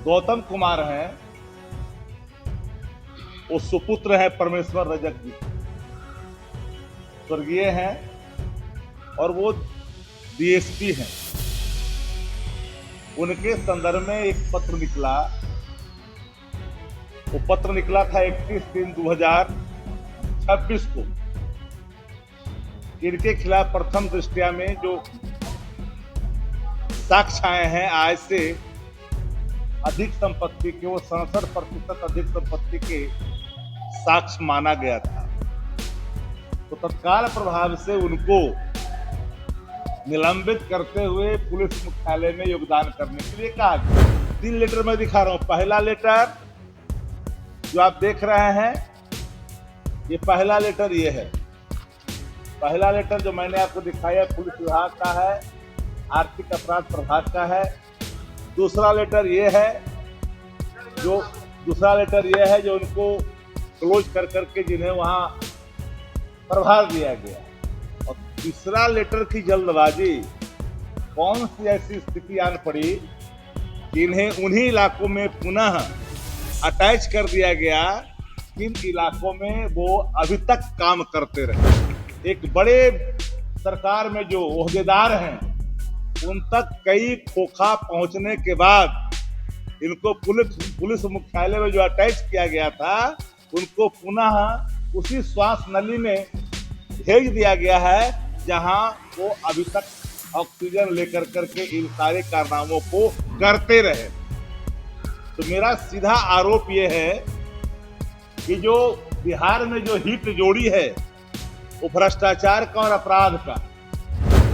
गौतम कुमार हैं, वो सुपुत्र हैं परमेश्वर रजक जी, स्वर्गीय हैं, और वो डीएसपी हैं। उनके संदर्भ में एक पत्र निकला। वो पत्र निकला था 31/3/2026 को। इनके खिलाफ प्रथम दृष्टया में जो साक्ष्य आए हैं, आज से अधिक संपत्ति के, वो 67% अधिक संपत्ति के साक्ष्य माना गया था। तो तत्काल प्रभाव से उनको निलंबित करते हुए पुलिस मुख्यालय में योगदान करने के लिए कहा गया। 3 लेटर मैं दिखा रहा हूं। पहला लेटर जो आप देख रहे हैं, ये पहला लेटर ये है। पहला लेटर जो मैंने आपको दिखाया पुलिस विभाग का है, आर्थिक अपराध प्रभाग का है। दूसरा लेटर ये है जो उनको क्लोज कर करके जिन्हें वहां प्रभार दिया गया। और तीसरा लेटर की जल्दबाजी, कौन सी ऐसी स्थिति आन पड़ी कि इन्हें उन्हीं इलाकों में पुनः अटैच कर दिया गया जिन इलाकों में वो अभी तक काम करते रहे। एक बड़े सरकार में जो ओहदेदार हैं, उन तक कई खोखा पहुंचने के बाद इनको पुलिस मुख्यालय में जो अटैच किया गया था, उनको पुनः उसी श्वास नली में भेज दिया गया है जहां वो अभी तक ऑक्सीजन लेकर करके इन सारे कारनामों को करते रहे। तो मेरा सीधा आरोप ये है कि जो बिहार में जो हिट जोड़ी है, वो भ्रष्टाचार का और अपराध का,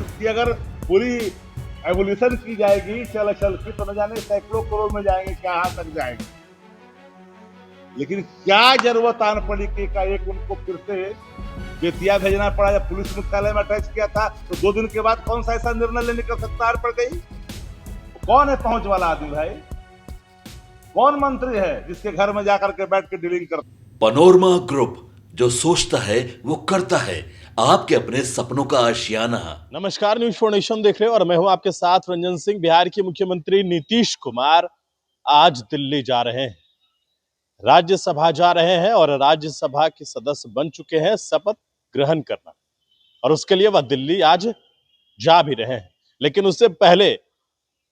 उसकी अगर पूरी एवोल्यूशन की जाएगी चल की, तो न जाने सैकड़ों करोड़ में जाएंगे, कहां तक जाएंगे। लेकिन क्या जरूरत आन पड़ी कि एक उनको फिर से बेतिया भेजना पड़ा। जब पुलिस मुख्यालय में अटैच किया था तो 2 दिन के बाद कौन सा ऐसा निर्णय लेने की आवश्यकता पड़ गई? कौन है पहुंच वाला आदमी भाई? कौन मंत्री है जिसके घर में जाकर के बैठ के डीलिंग करता? पनोरमा ग्रुप, जो सोचता है वो करता है। आपके अपने सपनों का आशियाना। नमस्कार, न्यूज़ फॉर नेशन देख रहे हो और मैं हूं आपके साथ रंजन सिंह। बिहार के मुख्यमंत्री नीतीश कुमार आज दिल्ली जा रहे हैं, राज्यसभा जा रहे हैं और राज्यसभा के सदस्य बन चुके हैं शपथ ग्रहण करना, और उसके लिए वह दिल्ली आज जा भी रहे हैं। लेकिन उससे पहले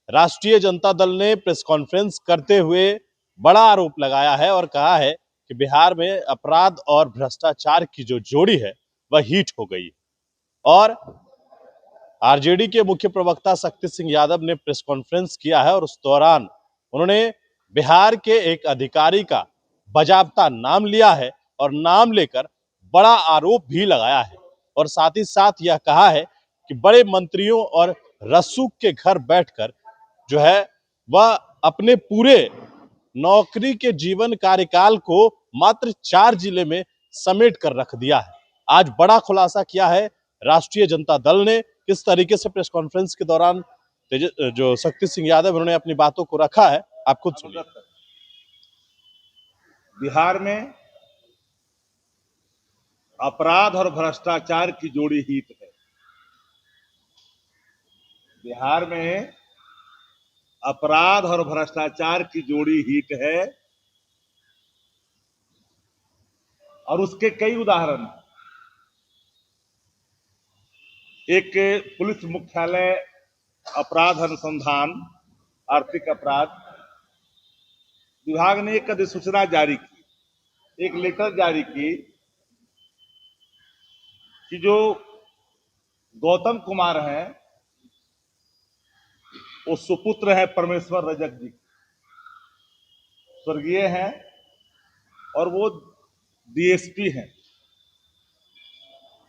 राष्ट्रीय जनता दल ने प्रेस कॉन्फ्रेंस करते हुए बड़ा आरोप लगाया है और कहा है कि बिहार में अपराध और भ्रष्टाचार की जो जोड़ी है वह हिट हो गई। और आरजेडी के मुख्य प्रवक्ता शक्ति सिंह यादव ने प्रेस कॉन्फ्रेंस किया है और उस दौरान उन्होंने बिहार के एक अधिकारी का बाजाबता नाम लिया है और नाम लेकर बड़ा आरोप भी लगाया है, और साथ ही साथ यह कहा है कि बड़े मंत्रियों और रसूख के घर बैठकर जो है वह अपने पूरे नौकरी के जीवन कार्यकाल को मात्र 4 जिले में समेट कर रख दिया है। आज बड़ा खुलासा किया है राष्ट्रीय जनता दल ने। किस तरीके से प्रेस कॉन्फ्रेंस के दौरान जो शक्ति सिंह यादव उन्होंने अपनी बातों को रखा है, आप खुद सुनिए। बिहार में अपराध और भ्रष्टाचार की जोड़ी हिट है। बिहार में अपराध और भ्रष्टाचार की जोड़ी हिट है, और उसके कई उदाहरण। एक पुलिस मुख्यालय अपराध अनुसंधान आर्थिक अपराध विभाग ने एक अधिसूचना जारी की, एक लेटर जारी की कि जो गौतम कुमार हैं, वो सुपुत्र हैं परमेश्वर रजक जी, स्वर्गीय हैं, और वो डीएसपी हैं।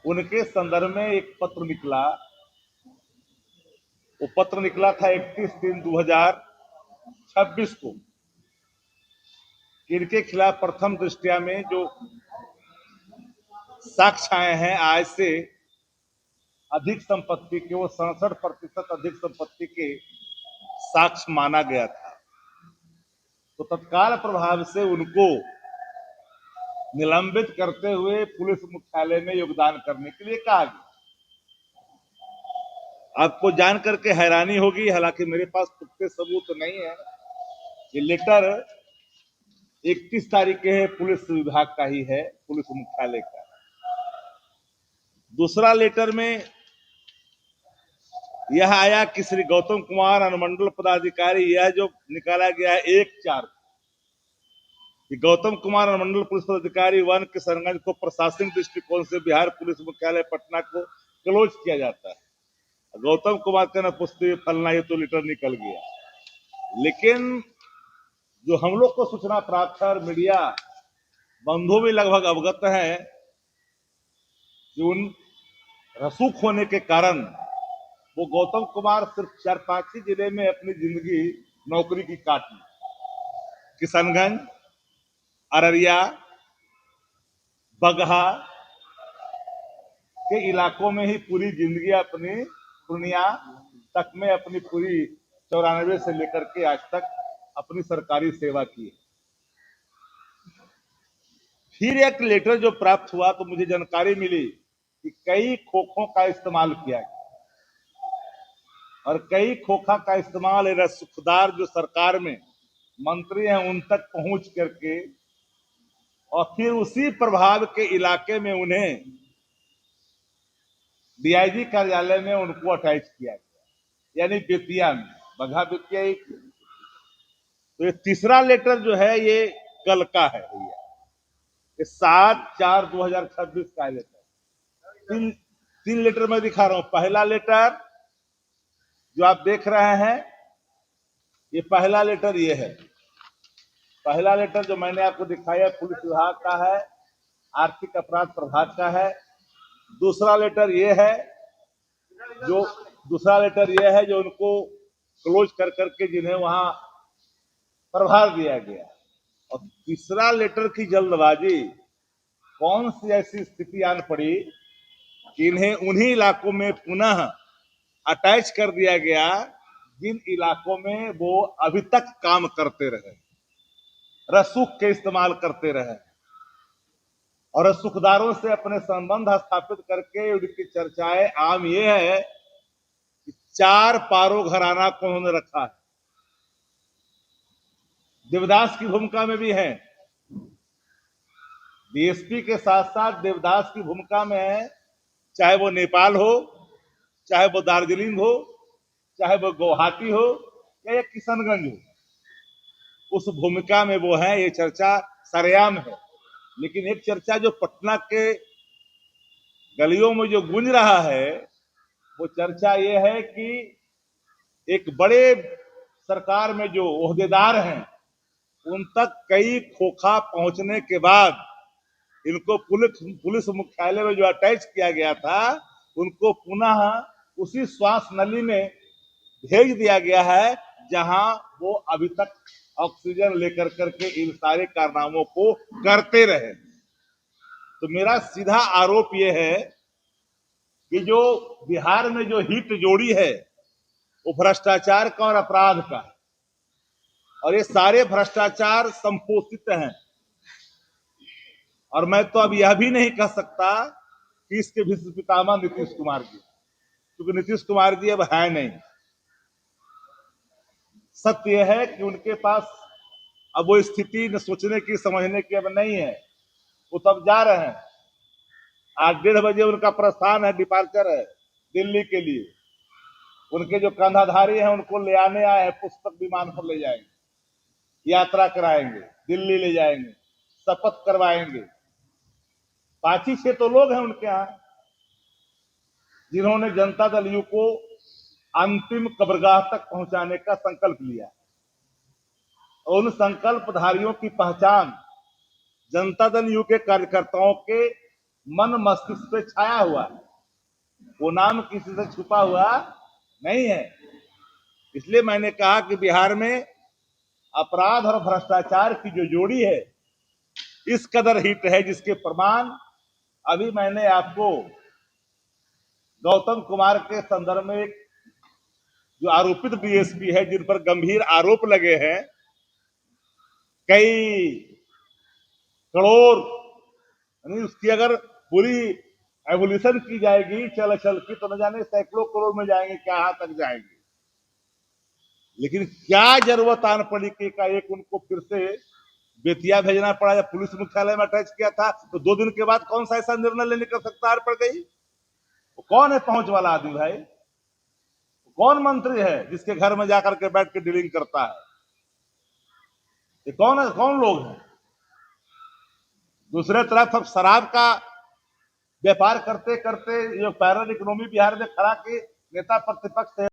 उनके संदर्भ में एक पत्र निकला। वो पत्र निकला था 31/3/2026 को। इनके खिलाफ प्रथम दृष्टया में जो साक्ष्य आए हैं, आज से अधिक संपत्ति के, वो 67% अधिक संपत्ति के साक्ष्य माना गया था। तो तत्काल प्रभाव से उनको निलंबित करते हुए पुलिस मुख्यालय में योगदान करने के लिए कहा गया। आपको जान करके हैरानी होगी, हालांकि मेरे पास पुख्ते सबूत नहीं है, ये लेटर 31 तारीख के है, पुलिस विभाग का ही है, पुलिस मुख्यालय का। दूसरा लेटर में यह आया कि श्री गौतम कुमार अनुमंडल पदाधिकारी, यह जो निकाला गया है 1/4 कि गौतम कुमार अनुमंडल पुलिस पदाधिकारी वन किशनगंज को प्रशासनिक दृष्टिकोण से बिहार पुलिस मुख्यालय पटना को क्लोज किया जाता है। गौतम कुमार के पुस्तक फलना, ये तो लेटर निकल गया। लेकिन जो हम लोग को सूचना प्राप्त है और मीडिया बंधु भी लगभग अवगत है कि उन रसूख होने के कारण वो गौतम कुमार सिर्फ 4-5 ही जिले में अपनी जिंदगी नौकरी की काटी। किशनगंज, अररिया, बगहा के इलाकों में ही पूरी जिंदगी अपनी, पूर्णिया तक में अपनी पूरी 94 से लेकर के आज तक अपनी सरकारी सेवा की। फिर एक लेटर जो प्राप्त हुआ तो मुझे जानकारी मिली कि कई खोखों का इस्तेमाल किया गया और कई खोखा का इस्तेमाल रसूखदार जो सरकार में मंत्री हैं उन तक पहुंच करके और फिर उसी प्रभाव के इलाके में उन्हें डीआईजी कार्यालय में उनको अटैच किया गया, यानी बेतिया में, बगहा बेतिया एक। तो ये तीसरा लेटर जो है ये कल का है भैया, ये 7/4/2026 का लेटर। तीन लेटर मैं दिखा रहा हूं। पहला लेटर जो आप देख रहे हैं, ये पहला लेटर ये है। पहला लेटर जो मैंने आपको दिखाया पुलिस विभाग का है, आर्थिक अपराध प्रभाग का है। दूसरा लेटर ये है जो उनको क्लोज कर करके जिन्हें वहां प्रभार दिया गया। और तीसरा लेटर की जल्दबाजी, कौन सी ऐसी स्थिति आन पड़ी कि इन्हें उन्हीं इलाकों में पुनः अटैच कर दिया गया जिन इलाकों में वो अभी तक काम करते रहे, रसूख के इस्तेमाल करते रहे और रसूखदारों से अपने संबंध स्थापित करके उनकी चर्चाएं आम ये है कि 4 पारो घराना को उन्होंने रखा है। देवदास की भूमिका में भी है, डीएसपी के साथ साथ देवदास की भूमिका में है, चाहे वो नेपाल हो, चाहे वो दार्जिलिंग हो, चाहे वो गुवाहाटी हो या किशनगंज हो, उस भूमिका में वो है। ये चर्चा सरेआम है। लेकिन एक चर्चा जो पटना के गलियों में जो गूंज रहा है, वो चर्चा ये है कि एक बड़े सरकार में जो ओहदेदार हैं उन तक कई खोखा पहुंचने के बाद इनको पुलिस मुख्यालय में जो अटैच किया गया था उनको पुनः उसी श्वास नली में भेज दिया गया है जहां वो अभी तक ऑक्सीजन लेकर करके इन सारे कारनामों को करते रहे। तो मेरा सीधा आरोप यह है कि जो बिहार में जो हिट जोड़ी है वो भ्रष्टाचार का और अपराध का है और ये सारे भ्रष्टाचार संपोषित हैं। और मैं तो अब यह भी नहीं कह सकता कि इसके भीष्म पितामह नीतीश कुमार जी, क्योंकि नीतीश कुमार जी अब है नहीं। सत्य यह है कि उनके पास अब वो स्थिति न सोचने की समझने की अब नहीं है। वो तब जा रहे हैं, आज 1:30 बजे उनका प्रस्थान है, डिपार्चर है दिल्ली के लिए। उनके जो कंधाधारी हैं उनको ले आने आए हैं, पुस्तक विमान पर ले जाएंगे, यात्रा कराएंगे, दिल्ली ले जाएंगे, शपथ करवाएंगे। 5-6 तो लोग हैं उनके यहां जिन्होंने जनता दल यू को अंतिम कब्रगाह तक पहुंचाने का संकल्प लिया और उन संकल्पधारियों की पहचान जनता दल यू के कार्यकर्ताओं के मन मस्तिष्क पे छाया हुआ है। वो नाम किसी से छुपा हुआ नहीं है। इसलिए मैंने कहा कि बिहार में अपराध और भ्रष्टाचार की जो जोड़ी है इस कदर हिट है, जिसके प्रमाण अभी मैंने आपको गौतम कुमार के संदर्भ में जो आरोपित डीएसपी है जिन पर गंभीर आरोप लगे हैं, कई करोड़, यानी उसकी अगर पूरी एवोल्यूशन की जाएगी चल की तो न जाने सैकड़ों करोड़ में जाएंगे, क्या तक जाएंगे। लेकिन क्या जरूरत आन पड़ी कि एक उनको फिर से बेतिया भेजना पड़ा या पुलिस मुख्यालय में अटैच किया था, तो 2 दिन के बाद कौन सा ऐसा निर्णय लेने की आवश्यकता पड़ गई? वो कौन है पहुंच वाला आदमी भाई? कौन मंत्री है जिसके घर में जाकर के बैठ के डीलिंग करता है? ये कौन है, कौन लोग हैं? दूसरे तरफ अब शराब का व्यापार करते करते जो पैरल इकोनॉमी बिहार में खड़ा के नेता प्रतिपक्ष है